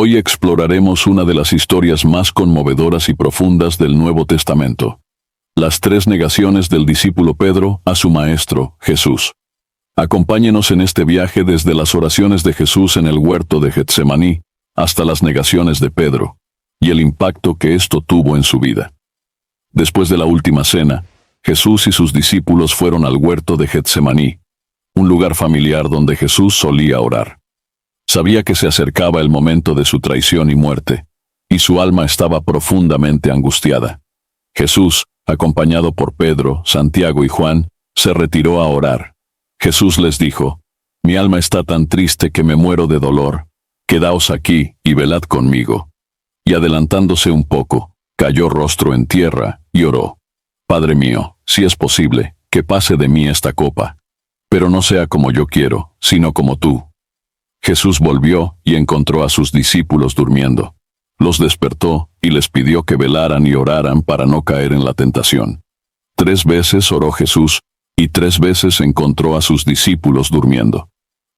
Hoy exploraremos una de las historias más conmovedoras y profundas del Nuevo Testamento. Las 3 negaciones del discípulo Pedro a su Maestro, Jesús. Acompáñenos en este viaje desde las oraciones de Jesús en el huerto de Getsemaní hasta las negaciones de Pedro, y el impacto que esto tuvo en su vida. Después de la última cena, Jesús y sus discípulos fueron al huerto de Getsemaní, un lugar familiar donde Jesús solía orar. Sabía que se acercaba el momento de su traición y muerte, y su alma estaba profundamente angustiada. Jesús, acompañado por Pedro, Santiago y Juan, se retiró a orar. Jesús les dijo: «Mi alma está tan triste que me muero de dolor. Quedaos aquí y velad conmigo». Y adelantándose un poco, cayó rostro en tierra y oró: «Padre mío, si es posible, que pase de mí esta copa. Pero no sea como yo quiero, sino como tú». Jesús volvió y encontró a sus discípulos durmiendo. Los despertó y les pidió que velaran y oraran para no caer en la tentación. 3 veces oró Jesús, y 3 veces encontró a sus discípulos durmiendo.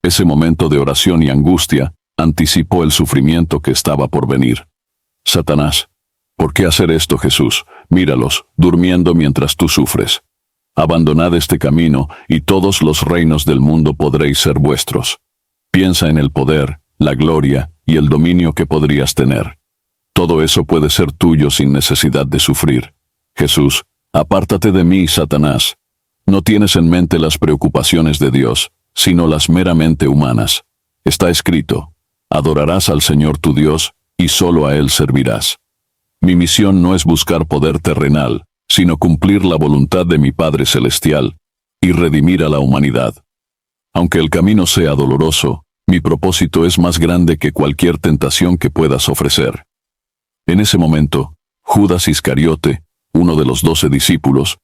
Ese momento de oración y angustia anticipó el sufrimiento que estaba por venir. Satanás: «¿Por qué hacer esto, Jesús? Míralos, durmiendo mientras tú sufres. Abandonad este camino, y todos los reinos del mundo podréis ser vuestros. Piensa en el poder, la gloria y el dominio que podrías tener. Todo eso puede ser tuyo sin necesidad de sufrir. Jesús, apártate de mí, Satanás. No tienes en mente las preocupaciones de Dios, sino las meramente humanas. Está escrito: adorarás al Señor tu Dios, y solo a Él servirás. Mi misión no es buscar poder terrenal, sino cumplir la voluntad de mi Padre Celestial, y redimir a la humanidad. Aunque el camino sea doloroso, mi propósito es más grande que cualquier tentación que puedas ofrecer». En ese momento, Judas Iscariote, uno de los 12 discípulos,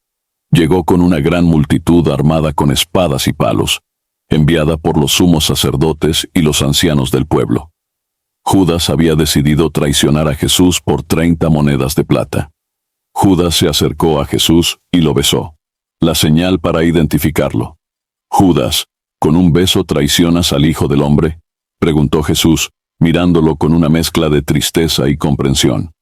llegó con una gran multitud armada con espadas y palos, enviada por los sumos sacerdotes y los ancianos del pueblo. Judas había decidido traicionar a Jesús por 30 monedas de plata. Judas se acercó a Jesús y lo besó, la señal para identificarlo. «Judas, ¿con un beso traicionas al Hijo del Hombre?», preguntó Jesús, mirándolo con una mezcla de tristeza y comprensión.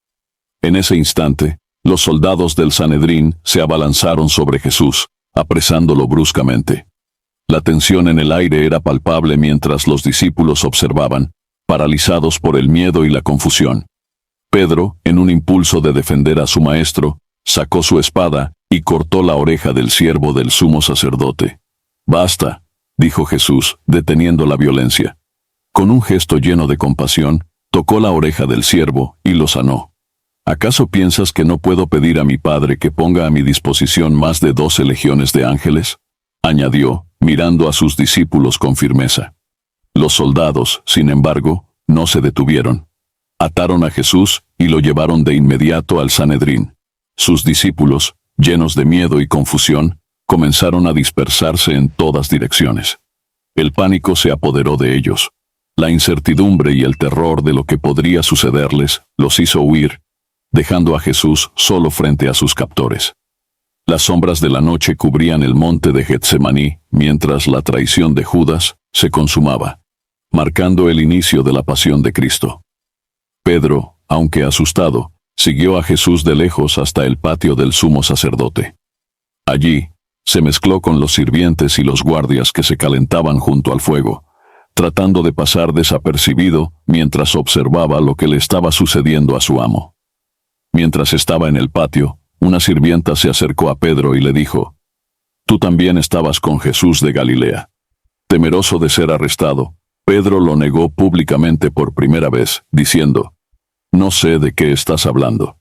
En ese instante, los soldados del Sanedrín se abalanzaron sobre Jesús, apresándolo bruscamente. La tensión en el aire era palpable mientras los discípulos observaban, paralizados por el miedo y la confusión. Pedro, en un impulso de defender a su maestro, sacó su espada y cortó la oreja del siervo del sumo sacerdote. «Basta», dijo Jesús, deteniendo la violencia. Con un gesto lleno de compasión, tocó la oreja del siervo y lo sanó. «¿Acaso piensas que no puedo pedir a mi Padre que ponga a mi disposición más de 12 legiones de ángeles?», añadió, mirando a sus discípulos con firmeza. Los soldados, sin embargo, no se detuvieron. Ataron a Jesús y lo llevaron de inmediato al Sanedrín. Sus discípulos, llenos de miedo y confusión, comenzaron a dispersarse en todas direcciones. El pánico se apoderó de ellos. La incertidumbre y el terror de lo que podría sucederles los hizo huir, dejando a Jesús solo frente a sus captores. Las sombras de la noche cubrían el monte de Getsemaní mientras la traición de Judas se consumaba, marcando el inicio de la pasión de Cristo. Pedro, aunque asustado, siguió a Jesús de lejos hasta el patio del sumo sacerdote. Allí, se mezcló con los sirvientes y los guardias que se calentaban junto al fuego, tratando de pasar desapercibido mientras observaba lo que le estaba sucediendo a su amo. Mientras estaba en el patio, una sirvienta se acercó a Pedro y le dijo: «Tú también estabas con Jesús de Galilea». Temeroso de ser arrestado, Pedro lo negó públicamente por primera vez, diciendo: «No sé de qué estás hablando».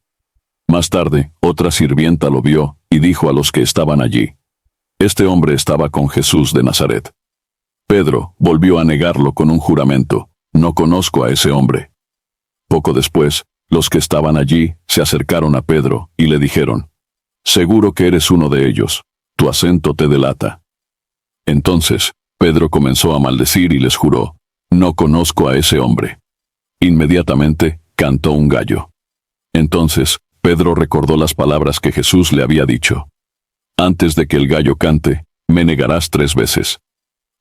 Más tarde, otra sirvienta lo vio y dijo a los que estaban allí: «Este hombre estaba con Jesús de Nazaret». Pedro volvió a negarlo con un juramento: «No conozco a ese hombre». Poco después, los que estaban allí se acercaron a Pedro y le dijeron: «Seguro que eres uno de ellos, tu acento te delata». Entonces, Pedro comenzó a maldecir y les juró: «No conozco a ese hombre». Inmediatamente, cantó un gallo. Entonces, Pedro recordó las palabras que Jesús le había dicho: «Antes de que el gallo cante, me negarás 3 veces».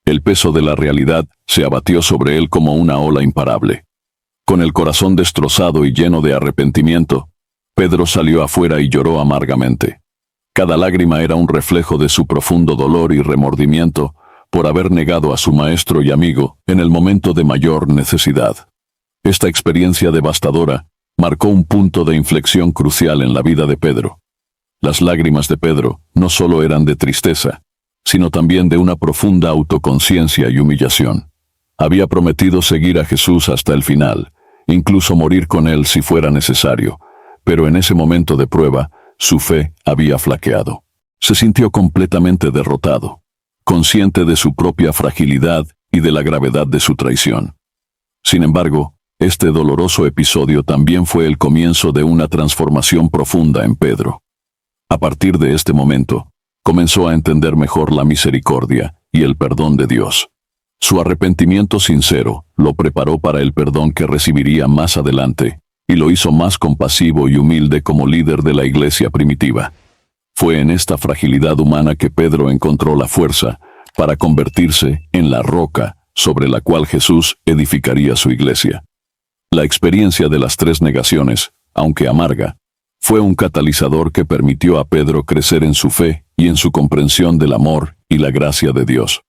El peso de la realidad se abatió sobre él como una ola imparable. Con el corazón destrozado y lleno de arrepentimiento, Pedro salió afuera y lloró amargamente. Cada lágrima era un reflejo de su profundo dolor y remordimiento por haber negado a su maestro y amigo en el momento de mayor necesidad. Esta experiencia devastadora marcó un punto de inflexión crucial en la vida de Pedro. Las lágrimas de Pedro no solo eran de tristeza, sino también de una profunda autoconciencia y humillación. Había prometido seguir a Jesús hasta el final, incluso morir con él si fuera necesario, pero en ese momento de prueba, su fe había flaqueado. Se sintió completamente derrotado, consciente de su propia fragilidad y de la gravedad de su traición. Sin embargo, este doloroso episodio también fue el comienzo de una transformación profunda en Pedro. A partir de este momento, comenzó a entender mejor la misericordia y el perdón de Dios. Su arrepentimiento sincero lo preparó para el perdón que recibiría más adelante, y lo hizo más compasivo y humilde como líder de la iglesia primitiva. Fue en esta fragilidad humana que Pedro encontró la fuerza para convertirse en la roca sobre la cual Jesús edificaría su iglesia. La experiencia de las 3 negaciones, aunque amarga, fue un catalizador que permitió a Pedro crecer en su fe y en su comprensión del amor y la gracia de Dios.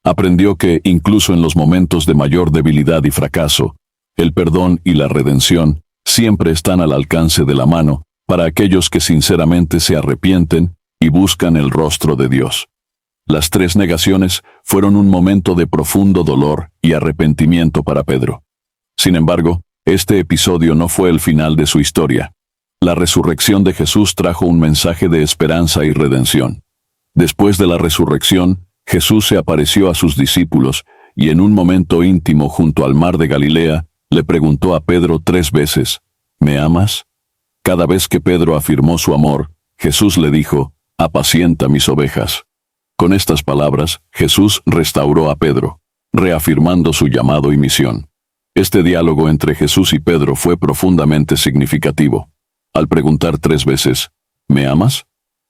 Aprendió que, incluso en los momentos de mayor debilidad y fracaso, el perdón y la redención siempre están al alcance de la mano para aquellos que sinceramente se arrepienten y buscan el rostro de Dios. Las 3 negaciones fueron un momento de profundo dolor y arrepentimiento para Pedro. Sin embargo, este episodio no fue el final de su historia. La resurrección de Jesús trajo un mensaje de esperanza y redención. Después de la resurrección, Jesús se apareció a sus discípulos y en un momento íntimo junto al mar de Galilea, le preguntó a Pedro 3 veces, ¿me amas? Cada vez que Pedro afirmó su amor, Jesús le dijo, apacienta mis ovejas. Con estas palabras, Jesús restauró a Pedro, reafirmando su llamado y misión. Este diálogo entre Jesús y Pedro fue profundamente significativo. Al preguntar 3 veces, ¿me amas?,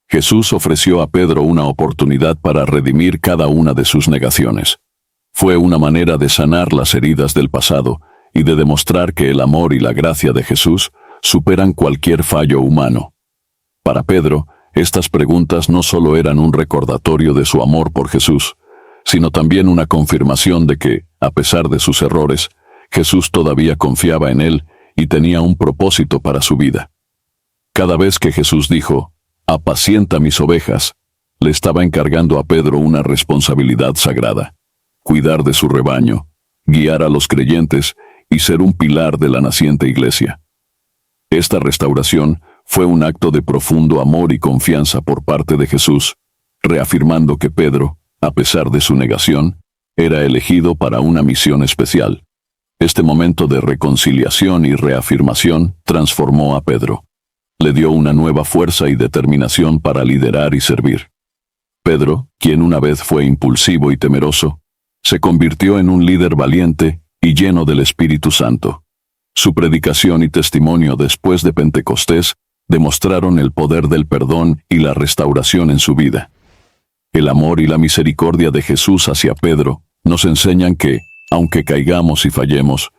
Jesús ofreció a Pedro una oportunidad para redimir cada una de sus negaciones. Fue una manera de sanar las heridas del pasado y de demostrar que el amor y la gracia de Jesús superan cualquier fallo humano. Para Pedro, estas preguntas no solo eran un recordatorio de su amor por Jesús, sino también una confirmación de que, a pesar de sus errores, Jesús todavía confiaba en él y tenía un propósito para su vida. Cada vez que Jesús dijo, apacienta mis ovejas, le estaba encargando a Pedro una responsabilidad sagrada: cuidar de su rebaño, guiar a los creyentes y ser un pilar de la naciente iglesia. Esta restauración fue un acto de profundo amor y confianza por parte de Jesús, reafirmando que Pedro, a pesar de su negación, era elegido para una misión especial. Este momento de reconciliación y reafirmación transformó a Pedro. Le dio una nueva fuerza y determinación para liderar y servir. Pedro, quien una vez fue impulsivo y temeroso, se convirtió en un líder valiente y lleno del Espíritu Santo. Su predicación y testimonio después de Pentecostés demostraron el poder del perdón y la restauración en su vida. El amor y la misericordia de Jesús hacia Pedro nos enseñan que, aunque caigamos y fallemos,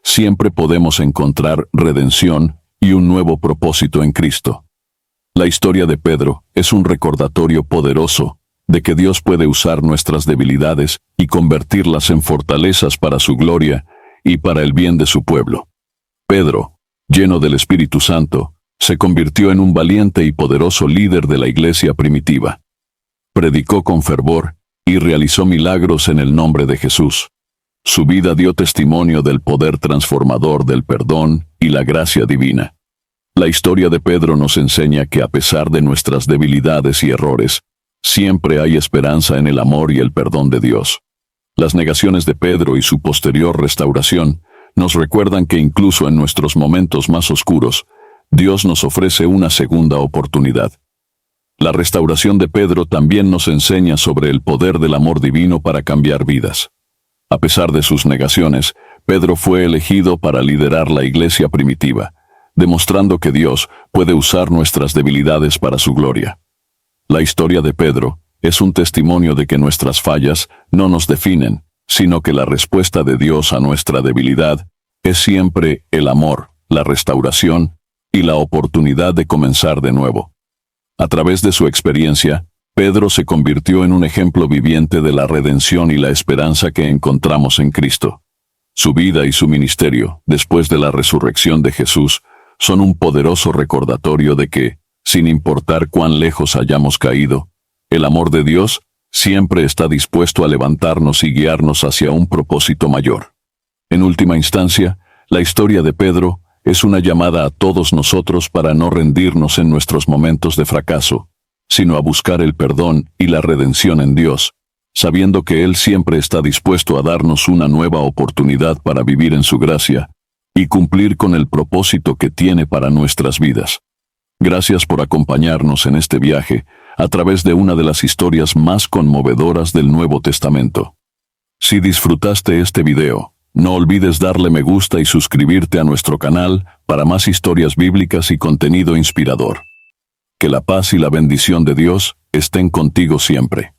siempre podemos encontrar redención y un nuevo propósito en Cristo. La historia de Pedro es un recordatorio poderoso de que Dios puede usar nuestras debilidades y convertirlas en fortalezas para su gloria y para el bien de su pueblo. Pedro, lleno del Espíritu Santo, se convirtió en un valiente y poderoso líder de la iglesia primitiva. Predicó con fervor y realizó milagros en el nombre de Jesús. Su vida dio testimonio del poder transformador del perdón y la gracia divina. La historia de Pedro nos enseña que a pesar de nuestras debilidades y errores, siempre hay esperanza en el amor y el perdón de Dios. Las negaciones de Pedro y su posterior restauración nos recuerdan que incluso en nuestros momentos más oscuros, Dios nos ofrece una segunda oportunidad. La restauración de Pedro también nos enseña sobre el poder del amor divino para cambiar vidas. A pesar de sus negaciones, Pedro fue elegido para liderar la iglesia primitiva, demostrando que Dios puede usar nuestras debilidades para su gloria. La historia de Pedro es un testimonio de que nuestras fallas no nos definen, sino que la respuesta de Dios a nuestra debilidad es siempre el amor, la restauración y la oportunidad de comenzar de nuevo. A través de su experiencia, Pedro se convirtió en un ejemplo viviente de la redención y la esperanza que encontramos en Cristo. Su vida y su ministerio, después de la resurrección de Jesús, son un poderoso recordatorio de que, sin importar cuán lejos hayamos caído, el amor de Dios siempre está dispuesto a levantarnos y guiarnos hacia un propósito mayor. En última instancia, la historia de Pedro es una llamada a todos nosotros para no rendirnos en nuestros momentos de fracaso, sino a buscar el perdón y la redención en Dios, sabiendo que Él siempre está dispuesto a darnos una nueva oportunidad para vivir en su gracia y cumplir con el propósito que tiene para nuestras vidas. Gracias por acompañarnos en este viaje a través de una de las historias más conmovedoras del Nuevo Testamento. Si disfrutaste este video, no olvides darle me gusta y suscribirte a nuestro canal para más historias bíblicas y contenido inspirador. Que la paz y la bendición de Dios estén contigo siempre.